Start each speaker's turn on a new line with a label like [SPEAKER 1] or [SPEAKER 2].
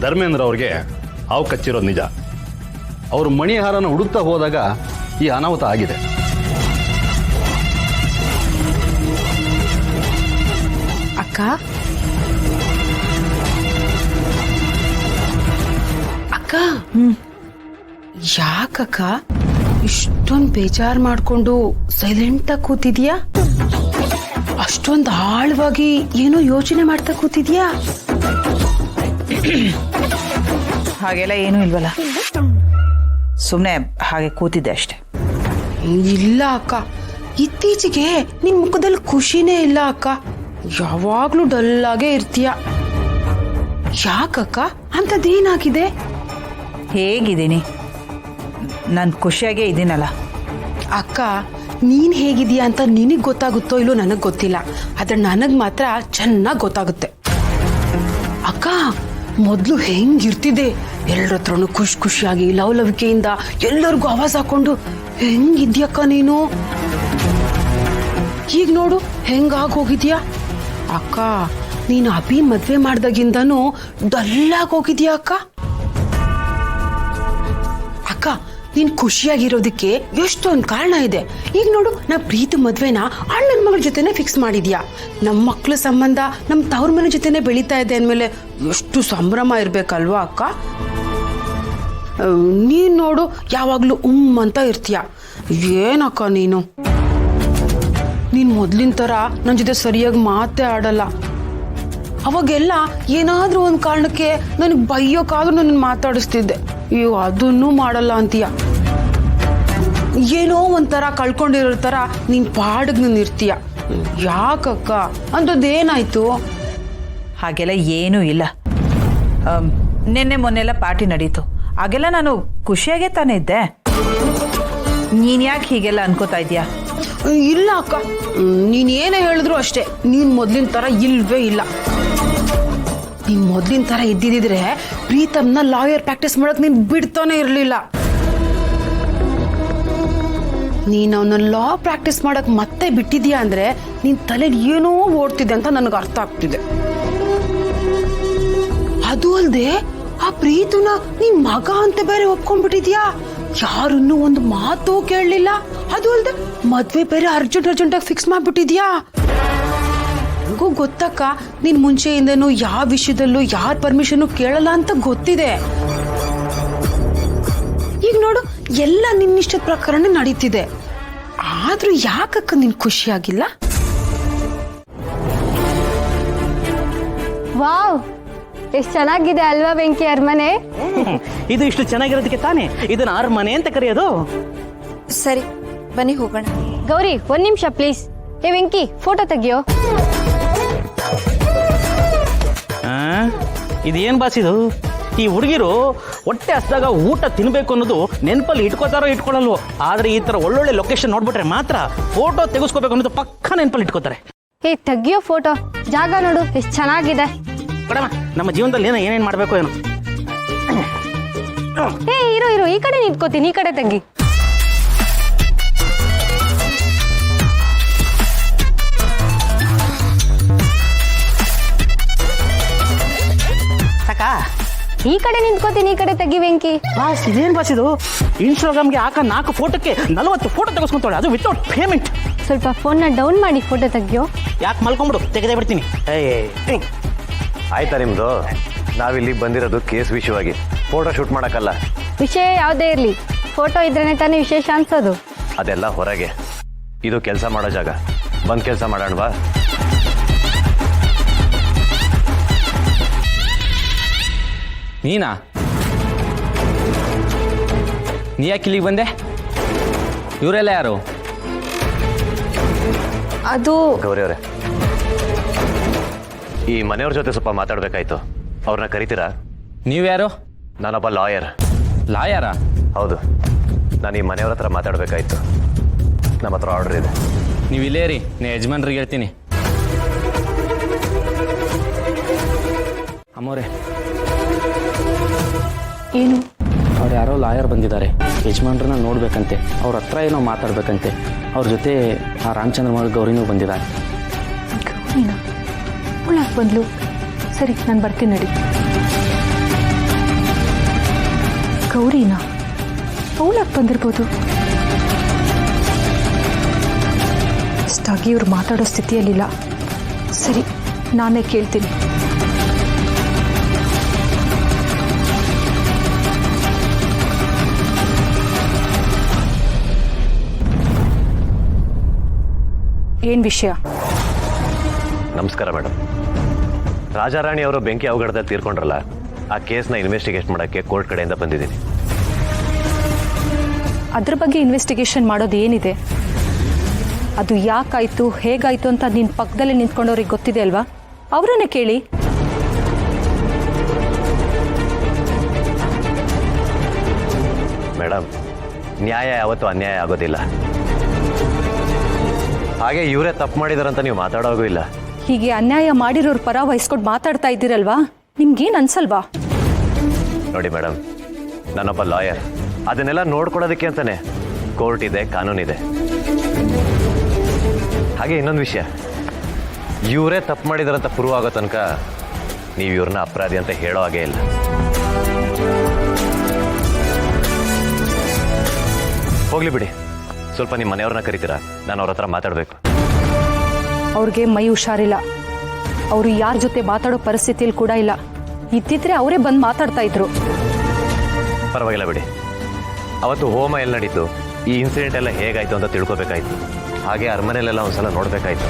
[SPEAKER 1] ಧರ್ಮೇಂದ್ರ ಅವ್ರಿಗೆ ಹಾವು ಕಚ್ಚಿರೋದು ನಿಜ. ಅವರು ಮಣಿಹಾರನ ಹುಡುಕ್ತಾ ಹೋದಾಗ ಈ ಅನಾಹುತ ಆಗಿದೆ.
[SPEAKER 2] ಅಕ್ಕ ಅಕ್ಕ ಯಾಕಕ್ಕ ಇಷ್ಟೊಂದು ಬೇಜಾರು ಮಾಡ್ಕೊಂಡು ಸೈಲೆಂಟಾಗಿ ಕೂತಿದ್ಯಾ? ಅಷ್ಟೊಂದು ಆಳವಾಗಿ ಏನೋ ಯೋಚನೆ ಮಾಡ್ತಾ ಕೂತಿದ್ಯಾ?
[SPEAKER 3] ಹಾಗೆಲ್ಲ ಏನೂ ಇಲ್ವಲ್ಲ, ಸುಮ್ಮನೆ ಹಾಗೆ ಕೂತಿದ್ದೆ ಅಷ್ಟೆ.
[SPEAKER 2] ಇಲ್ಲ ಅಕ್ಕ, ಇತ್ತೀಚೆಗೆ ನಿನ್ ಮುಖದಲ್ಲಿ ಖುಷಿನೇ ಇಲ್ಲ ಅಕ್ಕ. ಯಾವಾಗ್ಲೂ ಡಲ್ಲಾಗೆ ಇರ್ತೀಯ. ಯಾಕಕ್ಕ ಅಂಥದ್ದೇನಾಗಿದೆ?
[SPEAKER 3] ಹೇಗಿದ್ದೀನಿ? ನಾನು ಖುಷಿಯಾಗೇ ಇದ್ದೀನಲ್ಲ.
[SPEAKER 2] ಅಕ್ಕ, ನೀನ್ ಹೇಗಿದೀಯ ಅಂತ ನಿನಗ್ ಗೊತ್ತಾಗುತ್ತೋ ಇಲ್ಲೋ ನನಗ್ ಗೊತ್ತಿಲ್ಲ, ಆದ್ರೆ ನನಗ್ ಮಾತ್ರ ಚೆನ್ನಾಗ್ ಗೊತ್ತಾಗುತ್ತೆ. ಅಕ್ಕ, ಮೊದ್ಲು ಹೆಂಗಿರ್ತಿದೆ, ಎಲ್ಲರ ಹತ್ರನು ಖುಷಿಯಾಗಿ ಲವಲವಿಕೆಯಿಂದ ಎಲ್ಲರಿಗೂ ಆವಾಜ್ ಹಾಕೊಂಡು ಹೆಂಗಿದ್ಯಕ್ಕ ನೀನು. ಈಗ ನೋಡು ಹೆಂಗಾಗ್ ಹೋಗಿದ್ಯಾ. ಅಕ್ಕ, ನೀನು ಅಭಿ ಮದ್ವೆ ಮಾಡ್ದಾಗಿಂದನೂ ಡಲ್ಲಾಗಿ ಹೋಗಿದ್ಯಾ ಅಕ್ಕ. ಅಕ್ಕ, ನೀನ್ ಖುಷಿಯಾಗಿರೋದಕ್ಕೆ ಎಷ್ಟೊಂದು ಕಾರಣ ಇದೆ. ಈಗ ನೋಡು, ನಾ ಪ್ರೀತಿ ಮದ್ವೆನ ಅಣ್ಣನ ಮಗಳ ಜೊತೆನೆ ಫಿಕ್ಸ್ ಮಾಡಿದ್ಯಾ. ನಮ್ಮ ಮಕ್ಳ ಸಂಬಂಧ ನಮ್ಮ ತವ್ರ ಮನೆ ಜೊತೆನೆ ಬೆಳೀತಾ ಇದೆ ಅಂದ್ಮೇಲೆ ಎಷ್ಟು ಸಂಭ್ರಮ ಇರ್ಬೇಕಲ್ವಾ ಅಕ್ಕ. ನೀನ್ ನೋಡು ಯಾವಾಗ್ಲೂ ಅಂತ ಇರ್ತೀಯ. ಏನಕ್ಕ ನೀನು ಮೊದ್ಲಿನ ತರ ನನ್ನ ಜೊತೆ ಸರಿಯಾಗಿ ಮಾತೇ ಆಡಲ್ಲ. ಅವಾಗೆಲ್ಲ ಏನಾದ್ರೂ ಒಂದು ಕಾರಣಕ್ಕೆ ನನಗೆ ಬೈಯೋಕಾದ್ರೂ ನನ್ನ ಮಾತಾಡಿಸ್ತಿದ್ದೆ. ಅಯ್ಯೋ, ಅದನ್ನೂ ಮಾಡಲ್ಲ ಅಂತೀಯ. ಏನೋ ಒಂಥರ ಕಳ್ಕೊಂಡಿರೋ ತರ ನೀನ್ ಪಾಡಿಗೆ ನೀನು ಇರ್ತೀಯ. ಯಾಕಕ್ಕ ಅಂಥದ್ದೇನಾಯ್ತು?
[SPEAKER 3] ಹಾಗೆಲ್ಲ ಏನೂ ಇಲ್ಲ. ನಿನ್ನೆ ಮೊನ್ನೆಲ್ಲ ಪಾರ್ಟಿ ನಡೀತು, ಹಾಗೆಲ್ಲ ನಾನು ಖುಷಿಯಾಗೇ ತಾನೇ ಇದ್ದೆ. ನೀನ್ ಯಾಕೆ ಹೀಗೆಲ್ಲ ಅನ್ಕೋತಾ ಇದೀಯಾ?
[SPEAKER 2] ಇಲ್ಲ ಅಕ್ಕ, ನೀನ್ ಏನೇ ಹೇಳಿದ್ರು ಅಷ್ಟೇ, ನೀನ್ ಮೊದ್ಲಿನ ತರ ಇಲ್ವೇ ಇಲ್ಲ. ನೀನ್ ಮೊದ್ಲಿನ ತರ ಇದ್ದಿದ್ರೆ ಪ್ರೀತಮ್ನ ಲಾಯರ್ ಪ್ರಾಕ್ಟೀಸ್ ಮಾಡಕ್ ನೀನ್ ಬಿಡ್ತಾನೆ ಇರ್ಲಿಲ್ಲ. ನೀನ್ ಅವನ ಲಾ ಪ್ರಾಕ್ಟೀಸ್ ಮಾಡಕ್ ಮತ್ತೆ ಬಿಟ್ಟಿದ್ಯಾ ಅಂದ್ರೆ ನಿನ್ ತಲೆಯಲ್ಲಿ ಏನೋ ಓಡ್ತಿದೆ ಅಂತ ನನಗೆ ಅರ್ಥ ಆಗ್ತಿದೆ. ಅದು ಅಲ್ದೆ ಆ ಪ್ರೀತನ ನಿನ್ ಮಗ ಅಂತ ಬೇರೆ ಒಪ್ಕೊಂಡ್ಬಿಟ್ಟಿದ್ಯಾ. ಯಾರನ್ನೂ ಒಂದು ಮಾತು ಕೇಳಲಿಲ್ಲ. ಅದು ಅಲ್ದೆ ಮದ್ವೆ ಬೇರೆ ಅರ್ಜೆಂಟಾಗಿ ಫಿಕ್ಸ್ ಮಾಡ್ಬಿಟ್ಟಿದ್ಯಾ. ನನಗೂ ಗೊತ್ತಕ್ಕ, ನೀನ್ ಮುಂಚೆಯಿಂದನೂ ಯಾವ ವಿಷಯದಲ್ಲೂ ಯಾರ ಪರ್ಮಿಷನ್ ಕೇಳಲ್ಲ ಅಂತ ಗೊತ್ತಿದೆ. ಈಗ ನೋಡು, ಎಲ್ಲ ನಿನ್ನಿಷ್ಟದ ಪ್ರಕಾರನೇ ನಡೀತಿದೆ. ಆದ್ರೂ ಯಾಕಕ್ಕ ನೀನ್ ಖುಷಿಯಾಗಿಲ್ಲ?
[SPEAKER 4] ವಾವ್, ಎಷ್ಟು ಚೆನ್ನಾಗಿದೆ ಅಲ್ವಾ ವೆಂಕಿ ಅರಮನೆ?
[SPEAKER 5] ಇದು ಇಷ್ಟು ಚೆನ್ನಾಗಿರೋದಕ್ಕೆ ತಾನೇ ಇದನ್ನ ಅರಮನೆ ಅಂತ ಕರೆಯೋದು.
[SPEAKER 6] ಸರಿ, ಬನ್ನಿ ಹೋಗೋಣ.
[SPEAKER 4] ಗೌರಿ, ಒಂದ್ ನಿಮಿಷ ಪ್ಲೀಸ್. ಏ ವೆಂಕಿ, ಫೋಟೋ ತೆಗಿಯೋ.
[SPEAKER 5] ಇದೇನ್ ಬಾಸಿದು? ಈ ಹುಡುಗಿರು ಹೊಟ್ಟೆ ಹಸ್ದಾಗ ಊಟ ತಿನ್ಬೇಕು ಅನ್ನೋದು ನೆನಪಲ್ಲಿ ಇಟ್ಕೋತಾರೋ ಇಟ್ಕೊಳ್ಳಲ್ವೋ, ಆದ್ರೆ ಈ ತರ ಒಳ್ಳೊಳ್ಳೆ ಲೊಕೇಶನ್ ನೋಡ್ಬಿಟ್ರೆ ಮಾತ್ರ ಫೋಟೋ ತೆಗೆಸ್ಕೋಬೇಕು ಅನ್ನೋದು ಪಕ್ಕ ನೆನಪಲ್ಲಿ ಇಟ್ಕೋತಾರೆ.
[SPEAKER 4] ಏ ತೆಗಿಯೋ ಫೋಟೋ, ಜಾಗ ನೋಡು ಎಷ್ಟು ಚೆನ್ನಾಗಿದೆ.
[SPEAKER 5] ಕಡಮ, ನಮ್ಮ ಜೀವನದಲ್ಲಿ ಏನೇನ್ ಮಾಡ್ಬೇಕು ಏನೋ.
[SPEAKER 4] ಏ ಇರು, ಈ ಕಡೆ ನಿಂತ್ಕೋತೀನಿ, ಈ ಕಡೆ ತೆಗಿ. ಈ ಕಡೆ ನಿಂತ್ಕೋತೀನಿ, ಈ ಕಡೆ ತೆಗಿ ವೆಂಕಿ.
[SPEAKER 5] ಬಾಸ್, ಇದೇನ್ ಬಾಸ್ ಇದು? ಇನ್ಸ್ಟಾಗ್ರಾಮ್ಗೆ ಹಾಕ 4 ಫೋಟೋಕ್ಕೆ 40 ಫೋಟೋ ತೆಗೆಸ್ಕೊಂತಾಳೆ, ಅದು ವಿತೌಟ್ ಪೇಮೆಂಟ್.
[SPEAKER 4] ಸ್ವಲ್ಪ ಫೋನ್ನ ಡೌನ್ ಮಾಡಿ ಫೋಟೋ ತೆಗಿಯೋ.
[SPEAKER 5] ಯಾಕೆ ಮಲ್ಕೊಂಬಿಡು, ತೆಗೆದೇ ಬಿಡ್ತೀನಿ.
[SPEAKER 7] ಆಯ್ತಾ ನಿಮ್ದು? ನಾವಿಲ್ಲಿ ಬಂದಿರೋದು ಕೇಸ್ ವಿಷಯವಾಗಿ, ಫೋಟೋ ಶೂಟ್ ಮಾಡಕ್ಕಲ್ಲ.
[SPEAKER 4] ವಿಷಯ ಯಾವುದೇ ಇರಲಿ, ಫೋಟೋ ಇದ್ರೇನೆ ತಾನೇ ವಿಶೇಷ ಅನ್ಸೋದು.
[SPEAKER 7] ಅದೆಲ್ಲ ಹೊರಗೆ, ಇದು ಕೆಲಸ ಮಾಡೋ ಜಾಗ. ಬಂದ್ ಕೆಲಸ ಮಾಡೋಣವಾ?
[SPEAKER 8] ನೀನಾ? ನೀ ಯಾಕೆ ಇಲ್ಲಿಗೆ ಬಂದೆ? ಇವರೆಲ್ಲ ಯಾರು?
[SPEAKER 6] ಅದು
[SPEAKER 7] ಗೌರಿ ಅವರೇ, ಈ ಮನೆಯವ್ರ ಜೊತೆ ಸ್ವಲ್ಪ ಮಾತಾಡ್ಬೇಕಾಯ್ತು. ಅವ್ರನ್ನ ಕರಿತೀರಾ?
[SPEAKER 8] ನೀವ್ಯಾರು?
[SPEAKER 7] ನಾನೊಬ್ಬ ಲಾಯರ್.
[SPEAKER 8] ಲಾಯರಾ?
[SPEAKER 7] ಹೌದು, ನಾನು ಈ ಮನೆಯವ್ರ ಹತ್ರ ಮಾತಾಡ್ಬೇಕಾಯ್ತು. ನಮ್ಮ ಹತ್ರ ಆರ್ಡರ್ ಇದೆ.
[SPEAKER 8] ನೀವು ಇಲ್ಲೇ ರೀ, ನೀ ಯಜಮಾನ್ರಿಗೆ ಹೇಳ್ತೀನಿ. ಅಮ್ಮೋರೆ,
[SPEAKER 4] ಏನು?
[SPEAKER 8] ಅವ್ರು ಯಾರೋ ಲಾಯರ್ ಬಂದಿದ್ದಾರೆ, ಯಜಮಾನ್ರನ್ನ ನೋಡ್ಬೇಕಂತೆ, ಅವ್ರ ಹತ್ರ ಏನೋ ಮಾತಾಡ್ಬೇಕಂತೆ. ಅವ್ರ ಜೊತೆ ಆ ರಾಮಚಂದ್ರ ಮಗ ಗೌರಿನೂ ಬಂದಿದ್ದಾರೆ.
[SPEAKER 4] ಗೌರಿನಾ? ಅವಳಾಕೆ ಬಂದ್ಲು? ಸರಿ, ನಾನು ಬರ್ತೀನಿ ನಡಿ.
[SPEAKER 9] ಗೌರಿನಾ? ಅವಳಾಗಿ ಬಂದಿರ್ಬೋದು. ಅಷ್ಟಾಗಿ ಇವ್ರು ಮಾತಾಡೋ ಸ್ಥಿತಿಯಲ್ಲಿಲ್ಲ. ಸರಿ, ನಾನೇ ಕೇಳ್ತೀನಿ. ಏನ್ ವಿಷಯ?
[SPEAKER 7] ನಮಸ್ಕಾರ ಮೇಡಮ್. ರಾಜಾರಾಣಿ ಅವರು ಬೆಂಕಿ ಅವಘಡದಲ್ಲಿ ತೀರ್ಕೊಂಡ್ರಲ್ಲ, ಆ ಕೇಸ್ನ ಇನ್ವೆಸ್ಟಿಗೇಟ್ ಮಾಡೋಕ್ಕೆ ಕೋರ್ಟ್ ಕಡೆಯಿಂದ ಬಂದಿದ್ದೀನಿ.
[SPEAKER 9] ಅದ್ರ ಬಗ್ಗೆ ಇನ್ವೆಸ್ಟಿಗೇಷನ್ ಮಾಡೋದು ಏನಿದೆ? ಅದು ಯಾಕಾಯ್ತು, ಹೇಗಾಯ್ತು ಅಂತ ನಿನ್ನ ಪಕ್ಕದಲ್ಲೇ ನಿಂತ್ಕೊಂಡವ್ರಿಗೆ ಗೊತ್ತಿದೆ ಅಲ್ವಾ? ಅವರನ್ನೇ ಕೇಳಿ.
[SPEAKER 7] ಮೇಡಮ್, ನ್ಯಾಯ ಯಾವತ್ತೂ ಅನ್ಯಾಯ ಆಗೋದಿಲ್ಲ. ಹಾಗೆ ಇವರೇ ತಪ್ಪು ಮಾಡಿದಾರಂತ ನೀವು ಮಾತಾಡೋಗೂ ಇಲ್ಲ.
[SPEAKER 9] ಹೀಗೆ ಅನ್ಯಾಯ ಮಾಡಿರೋರ ಪರ ವಹಿಸ್ಕೊಂಡು ಮಾತಾಡ್ತಾ ಇದ್ದೀರಲ್ವಾ, ನಿಮ್ಗೇನು ಅನ್ಸಲ್ವಾ?
[SPEAKER 7] ನೋಡಿ ಮೇಡಮ್, ನಾನೊಬ್ಬ ಲಾಯರ್. ಅದನ್ನೆಲ್ಲ ನೋಡ್ಕೊಡೋದಕ್ಕೆ ಅಂತಾನೆ ಕೋರ್ಟ್ ಇದೆ, ಕಾನೂನಿದೆ. ಹಾಗೆ ಇನ್ನೊಂದು ವಿಷಯ, ಇವರೇ ತಪ್ಪು ಮಾಡಿದಾರಂತ ಪ್ರೂವ್ ಆಗೋ ತನಕ ನೀವು ಇವ್ರನ್ನ ಅಪರಾಧಿ ಅಂತ ಹೇಳೋ ಹಾಗೆ ಇಲ್ಲ. ಹೋಗ್ಲಿ ಬಿಡಿ, ಸ್ವಲ್ಪ ನಿಮ್ಮ ಮನೆಯವ್ರನ್ನ ಕರಿತೀರಾ? ನಾನು ಅವ್ರ ಹತ್ರ ಮಾತಾಡಬೇಕು.
[SPEAKER 9] ಅವ್ರಿಗೆ ಮೈ ಹುಷಾರಿಲ್ಲ. ಅವರು ಯಾರ ಜೊತೆ ಮಾತಾಡೋ ಪರಿಸ್ಥಿತಿಯಲ್ಲಿ ಕೂಡ ಇಲ್ಲ. ಇದ್ದಿದ್ರೆ ಅವರೇ ಬಂದು ಮಾತಾಡ್ತಾ ಇದ್ರು.
[SPEAKER 7] ಪರವಾಗಿಲ್ಲ ಬಿಡಿ. ಅವತ್ತು ಹೋಮ ಎಲ್ಲಿ ನಡೀತು, ಈ ಇನ್ಸಿಡೆಂಟ್ ಎಲ್ಲ ಹೇಗಾಯ್ತು ಅಂತ ತಿಳ್ಕೊಬೇಕಾಯ್ತು. ಹಾಗೆ ಅರಮನೆಯಲ್ಲೆಲ್ಲ ಒಂದ್ಸಲ ನೋಡ್ಬೇಕಾಯ್ತು.